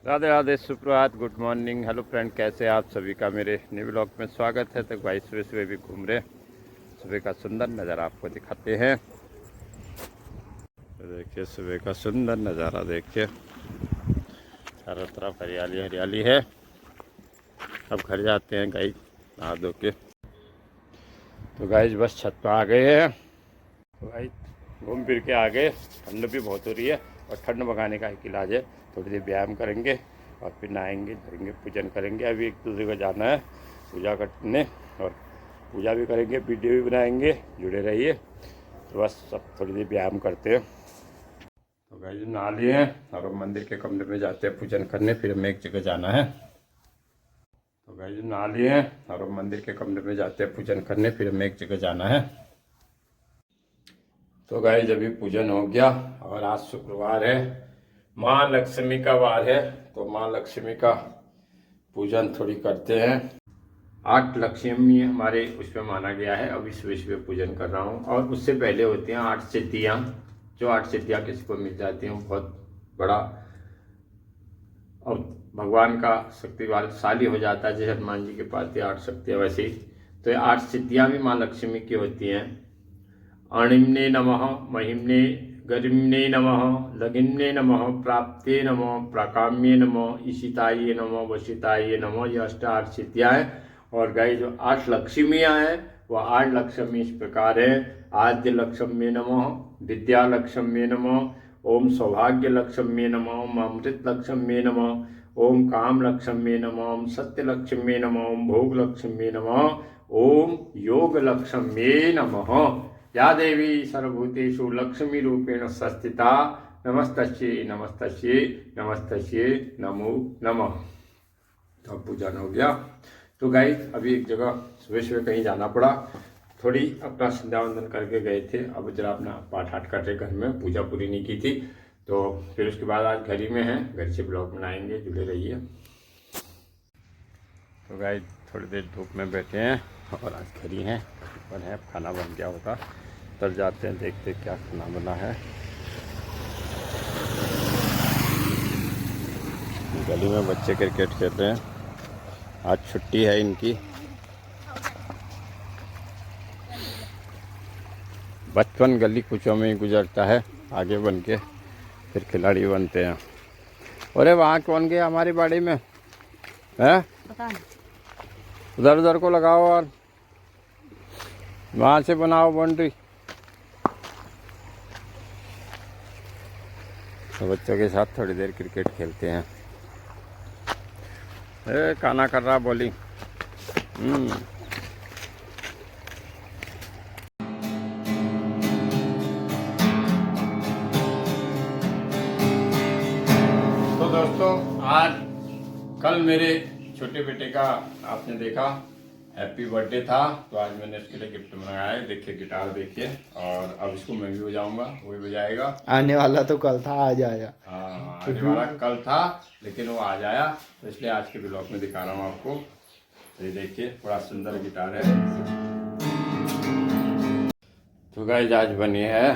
राधे राधे, सुप्रभात, good morning, hello friend, कैसे हैं आप सभी का मेरे न्यू ब्लॉग में स्वागत है। तो भाई सुबह सुबह भी घूम रहे, सुबह का सुंदर नज़ारा आपको दिखाते हैं। तो देखिए सुबह का सुंदर नज़ारा देखिए, चारों तरफ हरियाली हरियाली है। अब घर जाते हैं गाइस नहा धो के। तो गाइस बस छत पर आ गए हैं। तो गाइस घूम फिर के आ गए। ठंड भी बहुत हो रही है और ठंड भगाने का एक इलाज है, थोड़ी देर व्यायाम करेंगे और फिर नहाएंगे धोएंगे, पूजन करेंगे। अभी एक दूसरे को जाना है पूजा करने और पूजा भी करेंगे, वीडियो भी बनाएंगे, जुड़े रहिए। तो बस सब थोड़ी देर व्यायाम करते हैं। तो गाइस नहा लिए हैं और अब मंदिर के कमरे में जाते हैं पूजन करने, फिर हमें एक जगह जाना है। तो गाइस नहा लिए हैं और अब मंदिर के कमरे में जाते हैं पूजन करने, फिर हमें एक जगह जाना है। तो गाइस अभी पूजन हो गया और आज शुक्रवार है, माँ लक्ष्मी का वार है। तो माँ लक्ष्मी का पूजन थोड़ी करते हैं। 8 लक्ष्मी हमारे उसमें माना गया है। अभी सुबह सुबह पूजन कर रहा हूँ और उससे पहले होती हैं 8 सिद्धियाँ। जो 8 सिद्धियाँ किसी को मिल जाती हैं बहुत बड़ा और भगवान का शक्तिशाली हो जाता है। जैसे हनुमान जी के पास थी 8 शक्तियाँ, वैसे ही तो ये 8 सिद्धियाँ भी माँ लक्ष्मी की होती हैं। अणिम्ने नमः, महिम्ने गरिम्ने नमः, लगिम्ने नमः, प्राप्ते नमः, प्राकाम्ये नमः, ईशिताय नमः, वशिताय नमः। ये 8 सिद्धियाँ हैं। और गाइस जो 8 लक्ष्मियाँ हैं वह 8 लक्ष्मी इस प्रकार है। आद्य लक्ष्म्ये नमः, विद्या लक्ष्म्ये नमः, ओम सौभाग्य लक्ष्म्ये नमः, ओम अमृत लक्ष्म्ये नमः, ओम काम लक्ष्म्ये नमः, ओम सत्य लक्ष्म्ये नमः, ओम भोग लक्ष्म्ये नमः, ओम योग लक्ष्म्ये नमः। या देवी सर्वभूतेषु लक्ष्मी रूपेण संस्थिता नमस्तस्यै नमस्तस्यै नमस्तस्यै नमो नमः। तो पूजन हो गया। तो गाइस अभी एक जगह सुबह सुबह कहीं जाना पड़ा, थोड़ी अपना संध्या वंदन करके गए थे। अब जरा अपना पाठ हाट कर रहे, घर में पूजा पूरी नहीं की थी। तो फिर उसके बाद आज घर ही में हैं, घर से ब्लॉग बनाएंगे, जुड़े रहिए। तो गाइस थोड़ी देर धूप में बैठे हैं और आज घर ही हैं, घर है। खाना बन गया होगा, तर जाते हैं, देखते क्या खाना बना है। गली में बच्चे क्रिकेट खेल रहे हैं, आज छुट्टी है इनकी। बचपन गली कुचों में ही गुजरता है, आगे बन के फिर खिलाड़ी बनते हैं। अरे वहाँ कौन गया हमारी बाड़ी में है? उधर उधर को लगाओ और वहाँ से बनाओ बाउंड्री। तो बच्चों के साथ थोड़ी देर क्रिकेट खेलते हैं। काना कर रहा बॉलिंग। तो दोस्तों आज कल मेरे छोटे बेटे का आपने देखा हैप्पी बर्थडे था, तो आज मैंने उसके लिए गिफ्ट मंगाया है। देखिए गिटार देखिए, और अब इसको मैं भी बजाऊंगा, वो भी बजाएगा। आने वाला तो कल था, आज आया। हाँ आने वाला कल था लेकिन वो आज आया, तो इसलिए आज के ब्लॉग में दिखा रहा हूँ आपको। तो ये देखिए बड़ा सुंदर गिटार है। तो गाइस आज बनी है,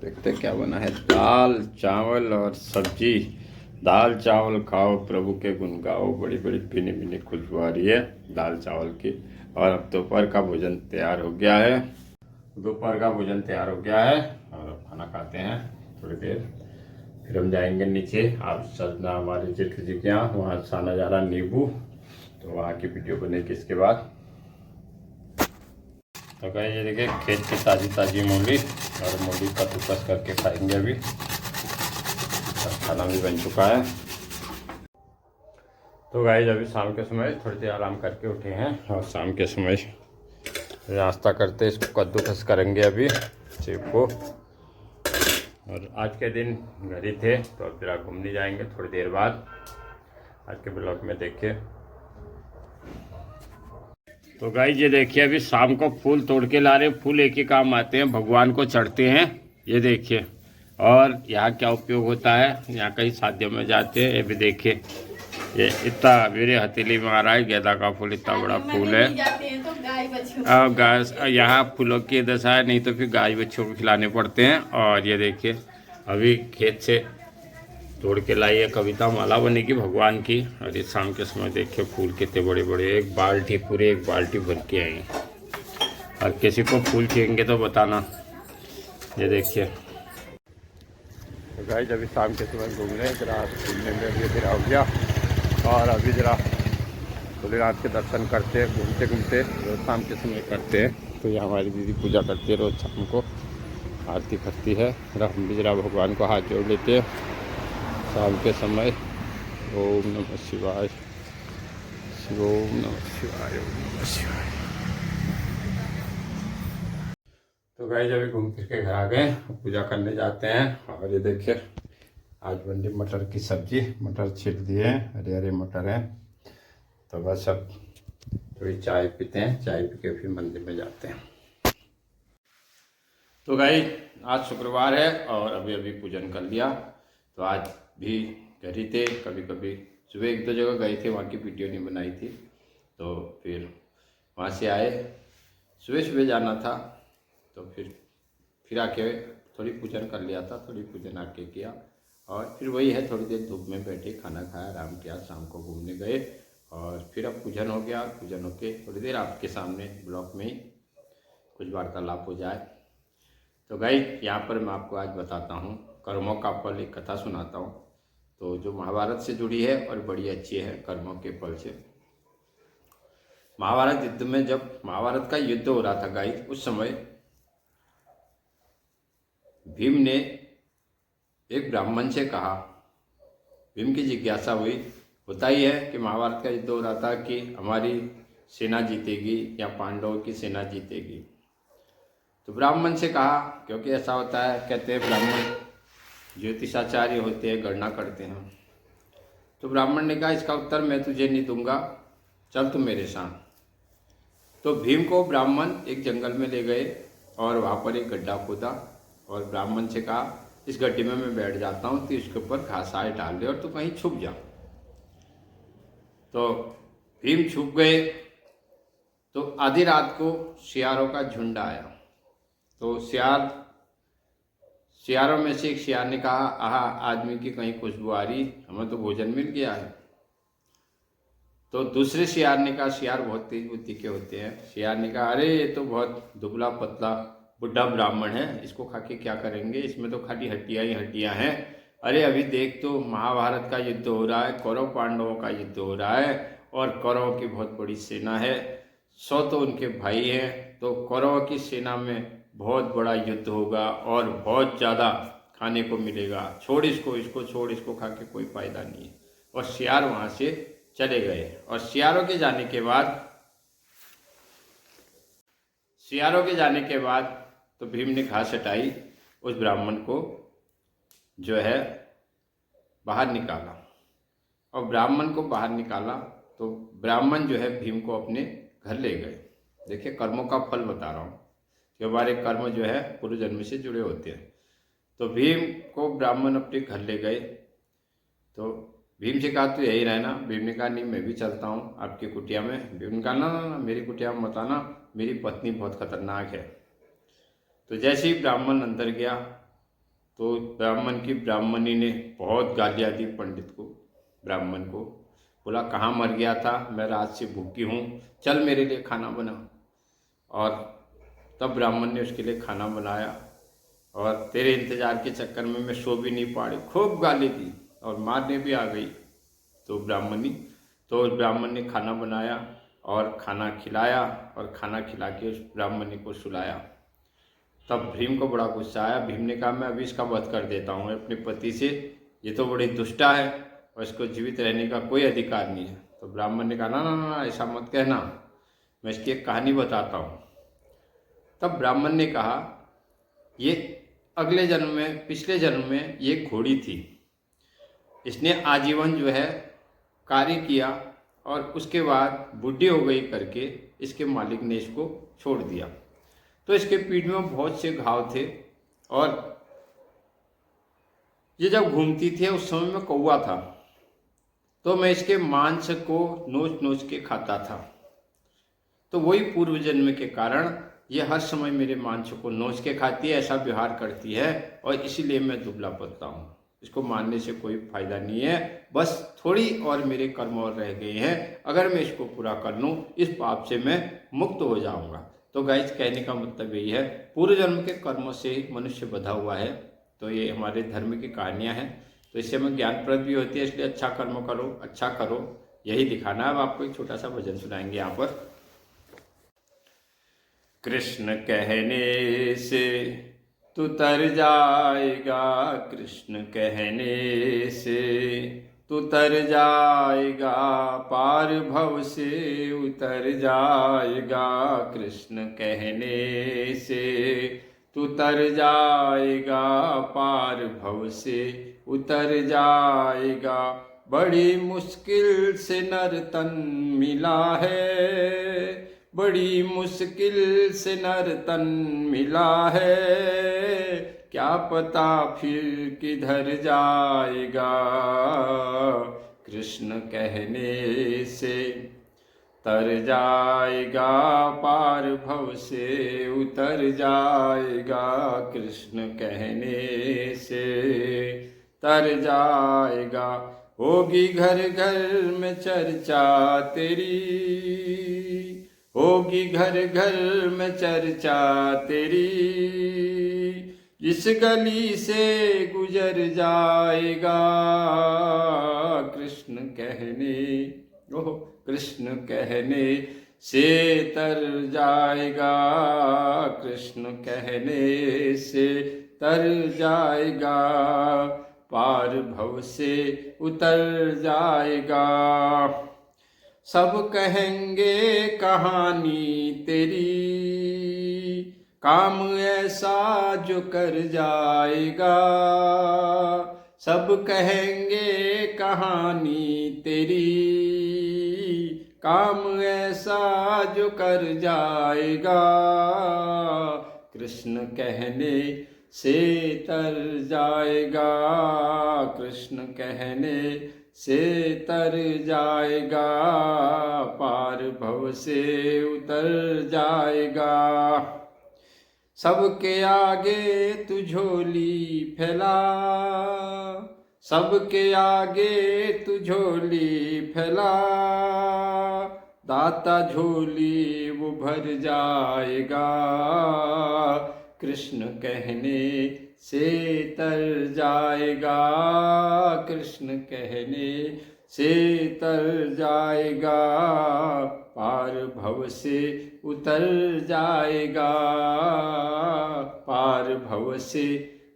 देखते क्या बना है, दाल चावल और सब्जी। दाल चावल खाओ प्रभु के गुण गाओ, बड़ी बड़ी पीनी पीनी खुशबू आ रही है दाल चावल की। और अब दोपहर का भोजन तैयार हो गया है, दोपहर का भोजन तैयार हो गया है और अब खाना खाते हैं थोड़ी देर, फिर हम जाएंगे नीचे। आप सजना हमारे जेठ जी के यहाँ, वहाँ साना जा रहा नींबू, तो वहाँ की वीडियो बनेगी इसके बाद। तो गाइस ये देखिए खेत की ताज़ी ताज़ी मूली, और मूली का कद्दूकस करके खाएंगे अभी। और खाना भी बन चुका है। तो गाइस अभी शाम के समय थोड़ी देर आराम करके उठे हैं और शाम के समय नाश्ता करते, इसको कद्दूकस करेंगे अभी सेब को। और आज के दिन घर ही थे, तो अब जरा घूमने जाएंगे थोड़ी देर बाद। आज के ब्लॉग में देखिए। तो गाइस ये देखिए अभी शाम को फूल तोड़ के ला रहे। फूल एक ही काम आते हैं, भगवान को चढ़ते हैं, ये देखिए। और यहाँ क्या उपयोग होता है, यहाँ कहीं शादियों में जाते हैं। ये भी देखिए, ये इतना मेरे हथेली में आ रहा है, गेंदा का फूल इतना बड़ा फूल है। अब गाय यहाँ फूलों की दशा है, नहीं तो फिर गाय बच्चों को खिलाने पड़ते हैं। और ये देखिए अभी खेत से तोड़ के लाई है कविता, माला बनेगी भगवान की। और ये शाम के समय देखिए फूल कितने बड़े बड़े, एक बाल्टी पूरे एक बाल्टी भर के आई। और किसी को फूल चाहिए तो बताना। ये देखिए तो गाइस अभी शाम के समय घूम रहे हैं, जरा घूमने में अभी जरा हो गया। और अभी जरा भोलेनाथ के दर्शन करते हैं, घूमते घूमते रोज शाम के समय करते हैं। तो ये हमारी दीदी पूजा करती है रोज शाम को, आरती करती है। हम भी जरा भगवान को हाथ जोड़ लेते हैं शाम के समय। ओम नमः शिवाय, ओम नमः शिवाय, ओम नमः शिवाय। तो गाइस अभी घूम फिर के घर आ गए, पूजा करने जाते हैं। और ये देखिए आज बन रही मटर की सब्जी, मटर छिल दिए हैं, हरे हरे मटर हैं। तो बस अब थोड़ी चाय पीते हैं, चाय पी के फिर मंदिर में जाते हैं। तो गाइस आज शुक्रवार है और अभी अभी पूजन कर लिया। तो आज भी घर ही थे, कभी कभी सुबह एक दो जगह गए थे, वहाँ की वीडियो नहीं बनाई थी। तो फिर वहाँ से आए, सुबह सुबह जाना था तो फिर आके थोड़ी पूजन कर लिया था, थोड़ी पूजन आके किया। और फिर वही है, थोड़ी देर धूप में बैठे, खाना खाया, आराम किया, शाम को घूमने गए। और फिर अब पूजन हो गया, पूजन होके थोड़ी देर आपके सामने ब्लॉग में ही कुछ वार्तालाप हो जाए। तो गाइस यहाँ पर मैं आपको आज बताता हूँ कर्मों का फल, एक कथा सुनाता हूँ। तो जो महाभारत से जुड़ी है और बड़ी अच्छी है कर्मों के फल से। महाभारत युद्ध में, जब महाभारत का युद्ध हो रहा था गाइस, उस समय भीम ने एक ब्राह्मण से कहा, भीम की जिज्ञासा हुई, होता ही है कि महाभारत का युद्ध हो रहा था कि हमारी सेना जीतेगी या पांडवों की सेना जीतेगी। तो ब्राह्मण से कहा, क्योंकि ऐसा होता है, कहते हैं ब्राह्मण ज्योतिषाचार्य होते हैं, गणना करते हैं। तो ब्राह्मण ने कहा, इसका उत्तर मैं तुझे नहीं दूंगा, चल तू मेरे साथ। तो भीम को ब्राह्मण एक जंगल में ले गए और वहाँ पर एक गड्ढा खोदा और ब्राह्मण से कहा, इस गड्ढे में मैं बैठ जाता हूँ, तो इसके ऊपर घास आए डाल दे और तू कहीं छुप जा। तो भीम छुप गए। तो आधी रात को सियारों का झुंड आया। तो सियारों में से एक सियार ने कहा, आहा आदमी की कहीं खुशबू आ रही, हमें तो भोजन मिल गया है। तो दूसरे सियार ने कहा, सियार बहुत तेज बुद्धि के होते हैं, सियार ने कहा, अरे ये तो बहुत दुबला पतला बुढ़ा ब्राह्मण है, इसको खा के क्या करेंगे, इसमें तो खाली हड्डियां ही हड्डियां हैं। अरे अभी देख तो महाभारत का युद्ध हो रहा है, कौरव पांडवों का युद्ध हो रहा है और कौरवों की बहुत बड़ी सेना है, 100 तो उनके भाई हैं। तो कौरवों की सेना में बहुत बड़ा युद्ध होगा और बहुत ज़्यादा खाने को मिलेगा, छोड़ इसको, इसको छोड़, इसको खा के कोई फायदा नहीं है। और सियार वहाँ से चले गए। और सियारों के जाने के बाद तो भीम ने घास हटाई, उस ब्राह्मण को जो है बाहर निकाला। और ब्राह्मण को बाहर निकाला तो ब्राह्मण जो है भीम को अपने घर ले गए। देखिए कर्मों का फल बता रहा हूँ कि हमारे कर्म जो है पूर्व जन्म से जुड़े होते हैं। तो भीम को ब्राह्मण अपने घर ले गए। तो भीम से कहा, तू यही रहना। भीम ने कहा, नहीं मैं भी चलता हूँ आपकी कुटिया में। भीम ने कहा, ना ना ना, मेरी कुटिया में मत आना, मेरी पत्नी बहुत खतरनाक है। तो जैसे ही ब्राह्मण अंदर गया तो ब्राह्मण की ब्राह्मणी ने बहुत गालियाँ दी पंडित को, ब्राह्मण को। बोला, कहाँ मर गया था, मैं रात से भूखी हूँ, चल मेरे लिए खाना बना। और तब ब्राह्मण ने उसके लिए खाना बनाया। और तेरे इंतजार के चक्कर में मैं सो भी नहीं पा रही, खूब गाली दी और मारने भी आ गई तो ब्राह्मणी। तो उस ब्राह्मण ने खाना बनाया और खाना खिलाया और खाना खिला के उस ब्राह्मणी को सुलाया। तब भीम को बड़ा गुस्सा आया। भीम ने कहा, मैं अभी इसका वध कर देता हूँ अपने पति से, ये तो बड़ी दुष्टा है और इसको जीवित रहने का कोई अधिकार नहीं है। तो ब्राह्मण ने कहा, ना ना ना, ऐसा मत कहना, मैं इसकी एक कहानी बताता हूँ। तब ब्राह्मण ने कहा, ये अगले जन्म में, पिछले जन्म में ये घोड़ी थी, इसने आजीवन जो है कार्य किया और उसके बाद बुढ़ी हो गई करके इसके मालिक ने इसको छोड़ दिया। तो इसके पीठ में बहुत से घाव थे और ये जब घूमती थी उस समय में कौवा था, तो मैं इसके मांस को नोच नोच के खाता था। तो वही पूर्व जन्म के कारण ये हर समय मेरे मांस को नोच के खाती है, ऐसा व्यवहार करती है और इसीलिए मैं दुबला पतला हूँ। इसको मानने से कोई फायदा नहीं है। बस थोड़ी और मेरे कर्म और रह गए हैं, अगर मैं इसको पूरा कर लूँ इस पाप से मैं मुक्त हो जाऊंगा। तो गाइस कहने का मतलब यही है, पूर्व जन्म के कर्मों से ही मनुष्य बंधा हुआ है। तो ये हमारे धर्म की कहानियाँ हैं, तो इससे हमें ज्ञानप्रद भी होती है। इसलिए अच्छा कर्म करो, अच्छा करो, यही दिखाना है। अब आपको एक छोटा सा भजन सुनाएंगे यहाँ पर। कृष्ण कहने से तू तर जाएगा, कृष्ण कहने से तू तर जाएगा, पार भव से उतर जाएगा। कृष्ण कहने से तू तर जाएगा, पार भव से उतर जाएगा। बड़ी मुश्किल से नर तन मिला है, बड़ी मुश्किल से नर तन मिला है, क्या पता फिर किधर जाएगा। कृष्ण कहने से तर जाएगा, पार भव से उतर जाएगा। कृष्ण कहने से तर जाएगा। होगी घर घर में चर्चा तेरी, होगी घर घर में चर्चा तेरी, जिस गली से गुजर जाएगा। कृष्ण कहने, ओह कृष्ण कहने से तर जाएगा, कृष्ण कहने से तर जाएगा, पार भव से उतर जाएगा। सब कहेंगे कहानी तेरी, काम ऐसा जो कर जाएगा। सब कहेंगे कहानी तेरी, काम ऐसा जो कर जाएगा। कृष्ण कहने से तर जाएगा, कृष्ण कहने से तर जाएगा, पार भव से उतर जाएगा। सबके आगे तू झोली फैला, सबके आगे तू झोली फैला, दाता झोली वो भर जाएगा। कृष्ण कहने से तर जाएगा, कृष्ण कहने से तर जाएगा, पार भव से उतर जाएगा, पार भव से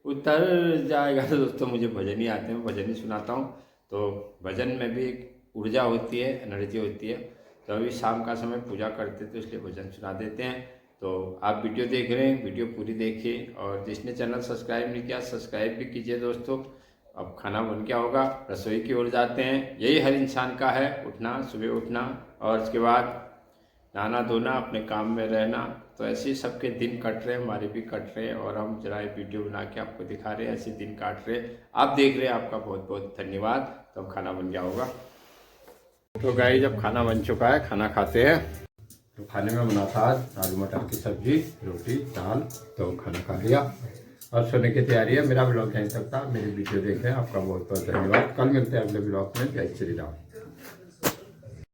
उतर जाएगा। तो दोस्तों मुझे भजन ही आते हैं, भजन ही सुनाता हूँ। तो भजन में भी एक ऊर्जा होती है, एनर्जी होती है। तो अभी शाम का समय पूजा करते तो इसलिए भजन सुना देते हैं। तो आप वीडियो देख रहे हैं, वीडियो पूरी देखिए, और जिसने चैनल सब्सक्राइब नहीं किया सब्सक्राइब भी कीजिए दोस्तों। अब खाना बन गया होगा, रसोई की ओर जाते हैं। यही हर इंसान का है, उठना, सुबह उठना और उसके बाद नहाना धोना, अपने काम में रहना। तो ऐसे ही सबके दिन कट रहे हैं, हमारे भी कट रहे हैं, और हम जरा वीडियो बना के आपको दिखा रहे हैं, ऐसे दिन काट रहे हैं। आप देख रहे हैं, आपका बहुत बहुत धन्यवाद। तो अब खाना बन गया होगा। तो गाइस जब खाना बन चुका है, खाना खाते हैं। तो खाने में बना था आज आलू मटर की सब्जी, रोटी, दाल। तो खाना खा लिया और सोने की तैयारी है। मेरा ब्लॉग यहीं तक था, मेरी वीडियो देखें। आपका बहुत बहुत धन्यवाद। कल मिलते हैं अगले ब्लॉग में। जय श्री राम।